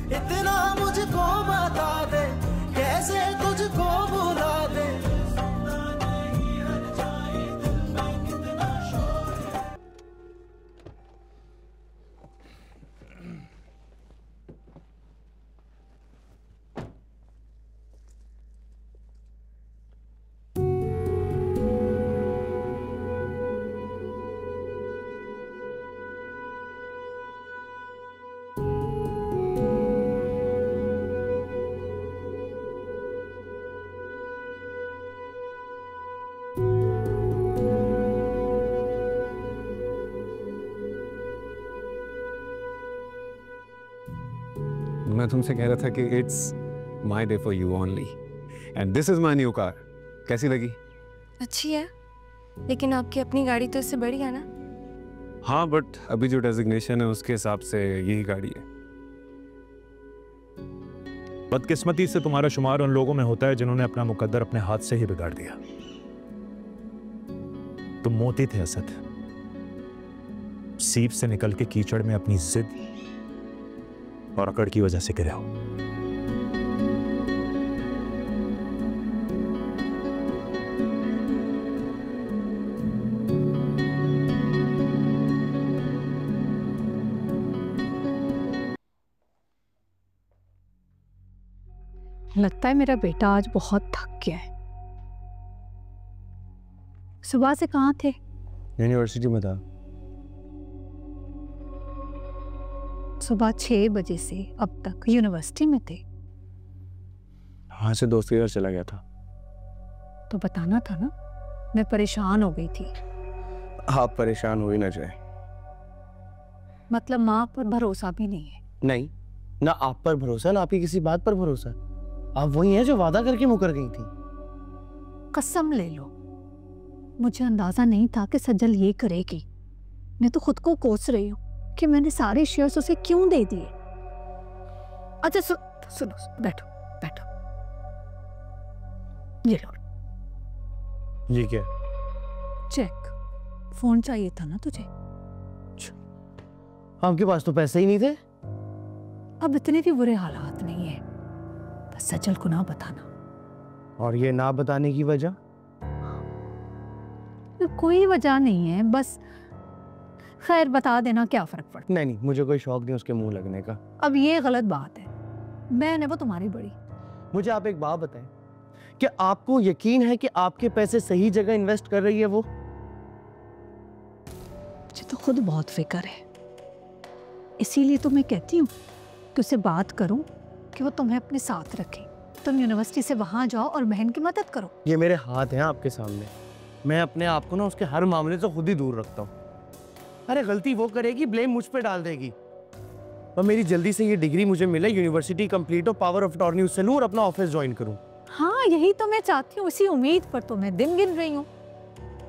इतना मुझको बता दे, कैसे तुझको भुला दे। मैं तुमसे कह रहा था कि it's my day for you only and this is my new car. कैसी लगी? अच्छी है, लेकिन आपकी अपनी गाड़ी तो इससे बड़ी है ना। हाँ, बट अभी जो डेजिग्नेशन है उसके हिसाब से यही गाड़ी है। बदकिस्मती से तुम्हारा शुमार उन लोगों में होता है जिन्होंने अपना मुकद्दर अपने हाथ से ही बिगाड़ दिया। तुम मोती थे असद, सीप से निकल के कीचड़ में अपनी जिद और अकड़ की वजह से गिरे हो। लगता है मेरा बेटा आज बहुत थक गया है। सुबह से कहाँ थे? यूनिवर्सिटी में था। सुबह 6 बजे से अब तक यूनिवर्सिटी में थे? हाँ, से दोस्त के घर चला गया था। तो बताना था ना, मैं परेशान हो गई थी। आप परेशान हो ही ना जाए। मतलब माँ पर भरोसा भी नहीं है? नहीं, ना आप पर भरोसा ना आपकी किसी बात पर भरोसा। आप वही हैं जो वादा करके मुकर गई थी। कसम ले लो, मुझे अंदाजा नहीं था कि सज्जल ये करेगी। मैं तो खुद को कोस रही हूँ कि मैंने सारे शेयर्स उसे क्यों दे दिए। अच्छा सुनो, बैठो बैठो। ये लो। ये क्या? चेक। फोन चाहिए था ना तुझे? आपके पास तो पैसे ही नहीं थे। अब इतने भी बुरे हालात नहीं है, बस सज्जल को ना बताना। और ये ना बताने की वजह? कोई वजह नहीं है, बस खैर बता देना, क्या फर्क पड़ता। नहीं, मुझे कोई शौक नहीं उसके मुंह लगने का। अब ये गलत बात है, बहन है वो तुम्हारी बड़ी। मुझे आप एक बात बताएं, क्या आपको यकीन है कि आपके पैसे सही जगह इन्वेस्ट कर रही है वो? मुझे तो खुद बहुत फिक्र है, इसीलिए तो मैं कहती हूँ कि उससे बात करूं कि वो तुम्हें अपने साथ रखे। तुम यूनिवर्सिटी से वहां जाओ और बहन की मदद करो। ये मेरे हाथ हैं आपके सामने। मैं अपने आप को ना उसके हर मामले से खुद ही दूर रखता हूँ। अरे गलती वो करेगी, ब्लेम मुझ पे डाल देगी। और मेरी जल्दी से ये डिग्री मुझे मिले, यूनिवर्सिटी कंप्लीट हो, पावर ऑफ अटॉर्नी उससे लूं और अपना ऑफिस ज्वाइन करूं। हाँ, यही तो मैं चाहती हूँ। इसी उम्मीद पर तो मैं दिन गिन रही हूँ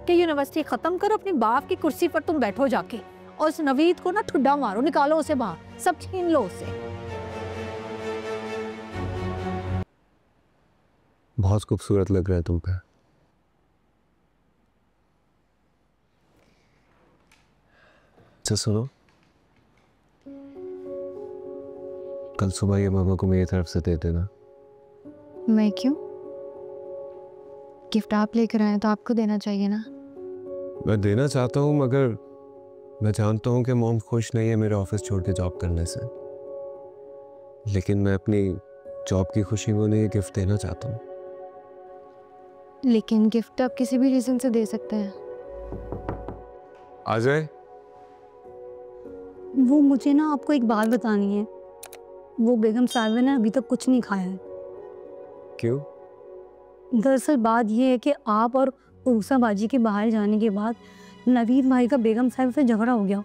कि यूनिवर्सिटी खत्म करो, अपनी बाप की कुर्सी पर तुम बैठो जाके, और उस नवीद को ना ठुड्डा मारो, निकालो उसे बाहर, सब छीन लो उसे। बहुत खूबसूरत लग रहा है तुम पे। अच्छा सुनो, कल सुबह ये मामा को मेरी तरफ से दे देना। मैं क्यों? गिफ्ट आप लेकर आए तो आपको देना चाहिए ना। मैं देना चाहता हूँ, मगर मैं जानता हूँ कि मॉम खुश नहीं है मेरे ऑफिस छोड़ के जॉब करने से, लेकिन मैं अपनी जॉब की खुशी में उन्हें ये गिफ्ट देना चाहता हूँ। लेकिन गिफ्ट आप किसी भी रीजन से दे सकते हैं। आ जाए। वो मुझे ना आपको एक बात बतानी है। वो बेगम साहिबा ने अभी तक कुछ नहीं खाया है। क्यों? दरअसल बात ये है कि आप और उर्सा बाजी के बाहर जाने के बाद नवीद भाई का बेगम साहिब से झगड़ा हो गया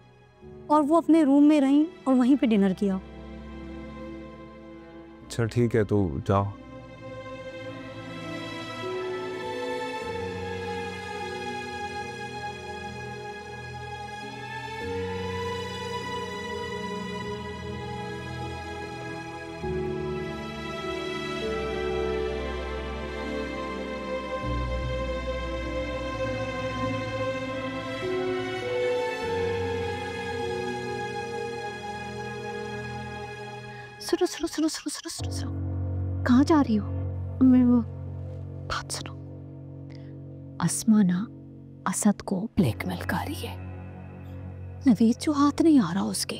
और वो अपने रूम में रहीं और वहीं पे डिनर किया। अच्छा ठीक है, तो जाओ। सुनो सुनो सुनो सुनो सुनो सुनो सुनो, कहाँ जा रही हो? मैं वो बात सुनो, अस्मा ना असद को ब्लैकमेल कर रही है। नवीद जो हाथ नहीं आ रहा उसके,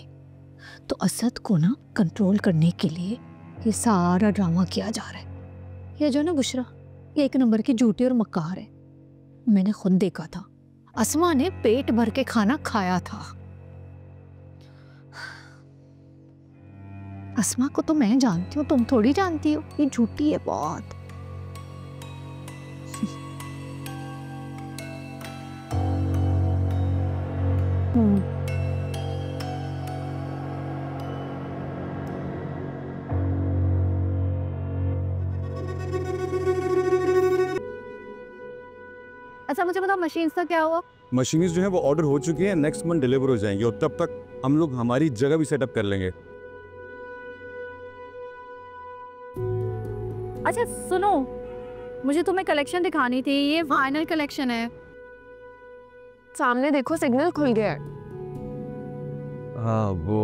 तो असद को ना कंट्रोल करने के लिए ये सारा ड्रामा किया जा रहा है। ये जो ना बुशरा, ये एक नंबर की झूठी और मक्कार है। मैंने खुद देखा था, अस्मा ने पेट भर के खाना खाया था। अस्मा को तो मैं जानती हूँ, तुम थोड़ी जानती हो। ये झूठी है बहुत। अच्छा मुझे बताओ, मशीन का क्या हुआ? मशीन्स जो है वो ऑर्डर हो चुकी है, नेक्स्ट मंथ डिलीवर हो जाएंगी और तब तक हम लोग हमारी जगह भी सेटअप कर लेंगे। अच्छा सुनो, मुझे तुम्हें कलेक्शन दिखानी थी। ये फाइनल कलेक्शन है। सामने देखो, सिग्नल खुल गया है। हाँ वो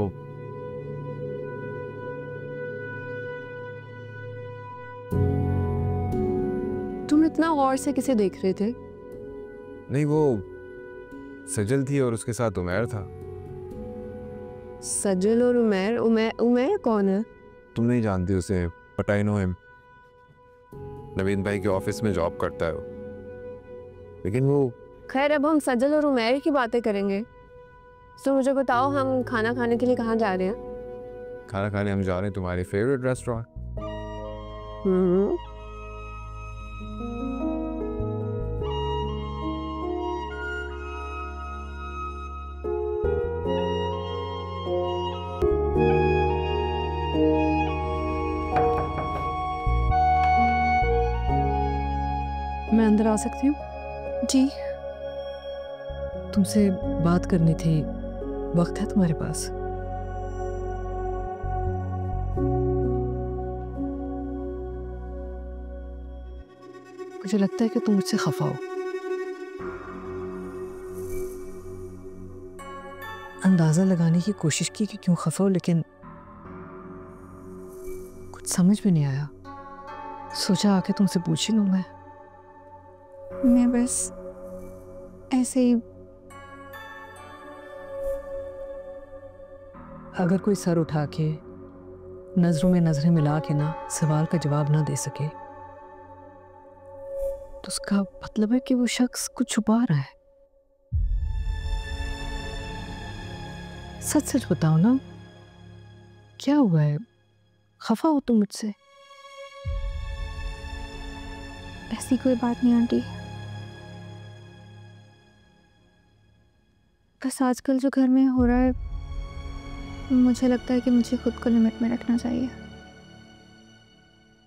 तुम इतना गौर से किसे देख रहे थे? नहीं, वो सजल थी और उसके साथ उमैर था। सजल और उमैर? उमैर कौन है? तुम नहीं जानती उसे, बट आई नो हिम। नवीन भाई के ऑफिस में जॉब करता है वो। लेकिन वो खैर, अब हम सजल और उमैर की बातें करेंगे। तो मुझे बताओ, हम खाना खाने के लिए कहाँ जा रहे हैं? खाना खाने हम जा रहे हैं तुम्हारे फेवरेट रेस्टोरेंट। मैं अंदर आ सकती हूँ? जी। तुमसे बात करनी थी, वक्त है तुम्हारे पास? मुझे लगता है कि तुम मुझसे खफा हो। अंदाजा लगाने की कोशिश की कि क्यों खफा हो, लेकिन कुछ समझ में नहीं आया। सोचा आके तुमसे पूछ ही लूं। मैं बस ऐसे ही। अगर कोई सर उठा के, नजरों में नजरें मिला के ना सवाल का जवाब ना दे सके, तो उसका मतलब है कि वो शख्स कुछ छुपा रहा है। सच सच बताओ ना, क्या हुआ है? खफा हो तुम मुझसे? ऐसी कोई बात नहीं आंटी, बस आजकल जो घर में हो रहा है, मुझे लगता है कि मुझे खुद को लिमिट में रखना चाहिए,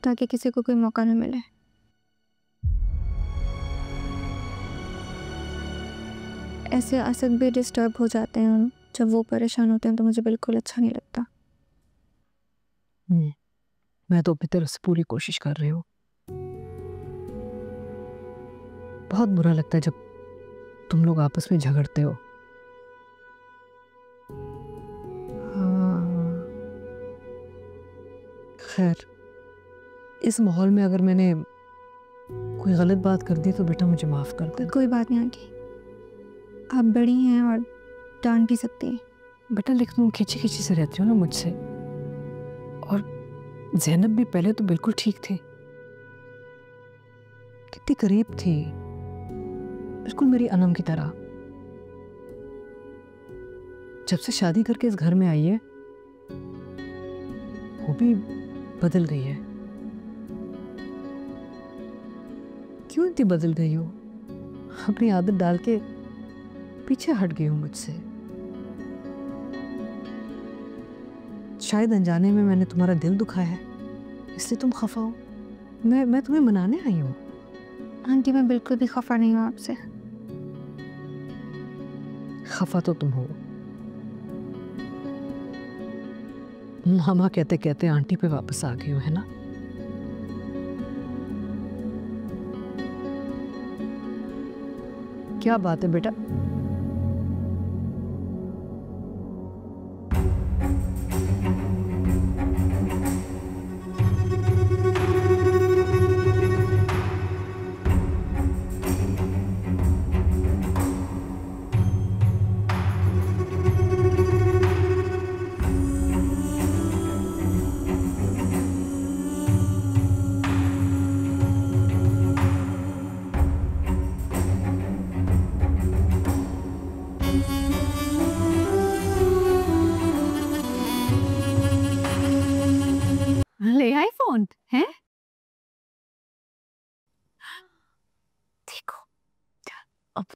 ताकि किसी को कोई मौका न मिले। ऐसे असद भी डिस्टर्ब हो जाते हैं, जब वो परेशान होते हैं तो मुझे बिल्कुल अच्छा नहीं लगता। मैं तो अपनी तरफ से पूरी कोशिश कर रही हूँ। बहुत बुरा लगता है जब तुम लोग आपस में झगड़ते हो। खैर, इस माहौल में अगर मैंने कोई गलत बात कर दी तो बेटा मुझे माफ कर दे। कोई बात नहीं आंटी, आप बड़ी हैं और डांट भी सकती हैं। बेटा लेकिन तुम खिंची खिंची से रहती हो ना मुझसे, और ज़ैनब भी पहले तो बिल्कुल ठीक थी, कितनी करीब थी, बिल्कुल मेरी अनम की तरह। जब से शादी करके इस घर में आई है, वो भी बदल गई है। क्यों इतनी बदल गई हो? अपनी आदत डाल के पीछे हट गई हो मुझसे। शायद अनजाने में मैंने तुम्हारा दिल दुखाया है, इसलिए तुम खफा हो। मैं तुम्हें मनाने आई हूँ। आंटी मैं बिल्कुल भी खफा नहीं हूँ आपसे। खफा तो तुम हो। मामा कहते कहते आंटी पे वापस आ गई हो, है ना? क्या बात है बेटा?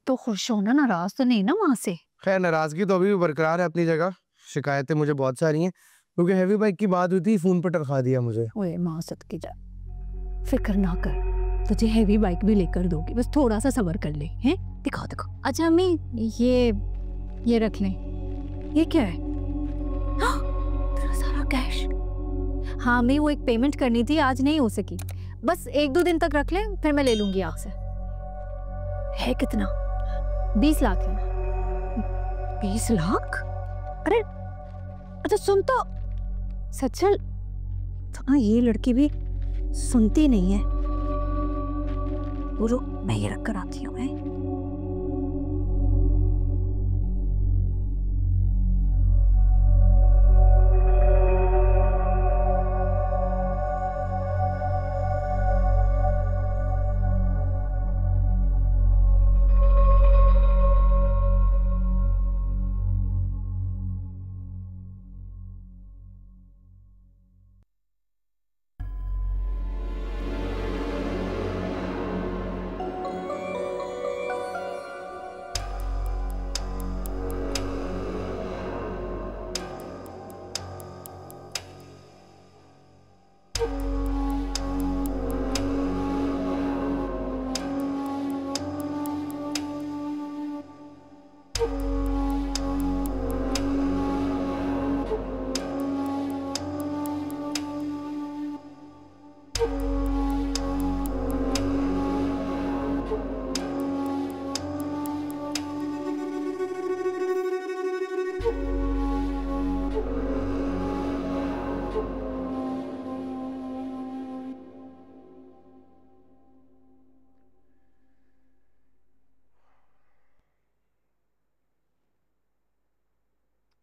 तो खुश हो ना, नाराज तो नहीं ना वहां से? खैर नाराजगी तो अभी भी बरकरार है अपनी जगह। शिकायतें मुझे बहुत सारी हैं क्योंकि हैवी बाइक की बात हुई थी, फोन पर टरखा दिया मुझे। ओए माँ सदकी जा, फिक्र ना कर, तुझे हैवी बाइक भी लेकर दूंगी, बस थोड़ा सा सब्र कर ले। हैं दिखाओ दिखाओ। अच्छा अम्मी ये रख लें। ये क्या है? हाँ, तेरा सारा कैश। हाँ अम्मी, वो एक पेमेंट करनी थी, आज नहीं हो सकी, बस 1-2 दिन तक रख लें, फिर मैं ले लूंगी आपसे। है कितना? 20 लाख है। 20 लाख? अरे अच्छा सुन तो सचल, हाँ ये लड़की भी सुनती नहीं है। रुक, मैं ये रख कर आती हूँ।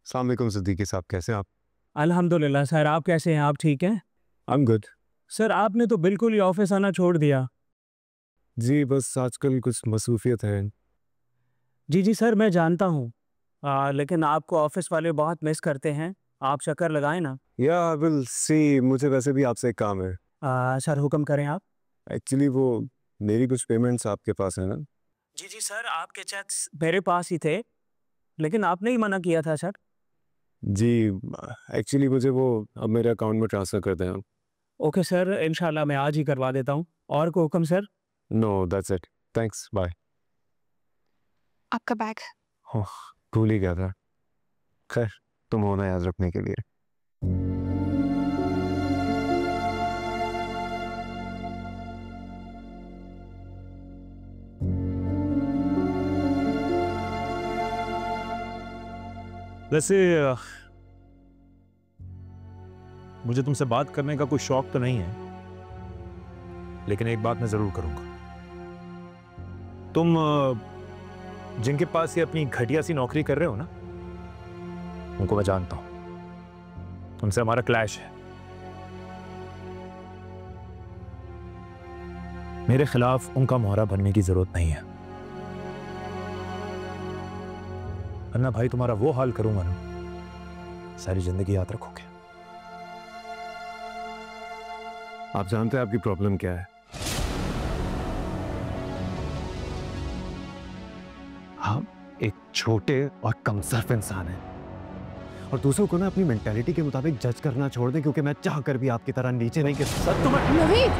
अस्सलाम वालेकुम सिद्दीकी साहब, कैसे हैं आप? अल्हम्दुलिल्लाह सर, आप कैसे हैं? आप ठीक हैं? I am good. सर आपने तो बिल्कुल ही ऑफिस आना छोड़ दिया। जी बस आजकल कुछ मसरूफियत है। जी सर मैं जानता हूँ, लेकिन आपको ऑफिस वाले बहुत मिस करते हैं, आप चक्कर लगाएं ना। या आई विल सी, मुझे वैसे भी आपसे एक काम है। सर हुक्म करें आप। एक्चुअली वो मेरी कुछ पेमेंट्स आपके पास है ना? जी सर, आपके चेक्स मेरे पास ही थे, लेकिन आपने ही मना किया था सर। जी एक्चुअली मुझे वो अब मेरे अकाउंट में ट्रांसफ़र कर दें आप। ओके सर, इंशाल्लाह मैं आज ही करवा देता हूँ। और को हुक्म sir? No that's it, thanks, bye. आपका बैग। भूल ही गया था। खैर तुम होना याद रखने के लिए। वैसे मुझे तुमसे बात करने का कोई शौक तो नहीं है, लेकिन एक बात मैं जरूर करूंगा। तुम जिनके पास ये अपनी घटिया सी नौकरी कर रहे हो ना, उनको मैं जानता हूं, उनसे हमारा क्लैश है। मेरे खिलाफ उनका मोहरा बनने की जरूरत नहीं है, वरना भाई तुम्हारा वो हाल करूंगा ना, सारी जिंदगी याद रखोगे। आप जानते हैं आपकी प्रॉब्लम क्या है? हम एक छोटे और कमसर्फ इंसान हैं, और दूसरों को ना अपनी मेंटालिटी के मुताबिक जज करना छोड़ दें, क्योंकि मैं चाह कर भी आपकी तरह नीचे नहीं गिर सकता। नवीद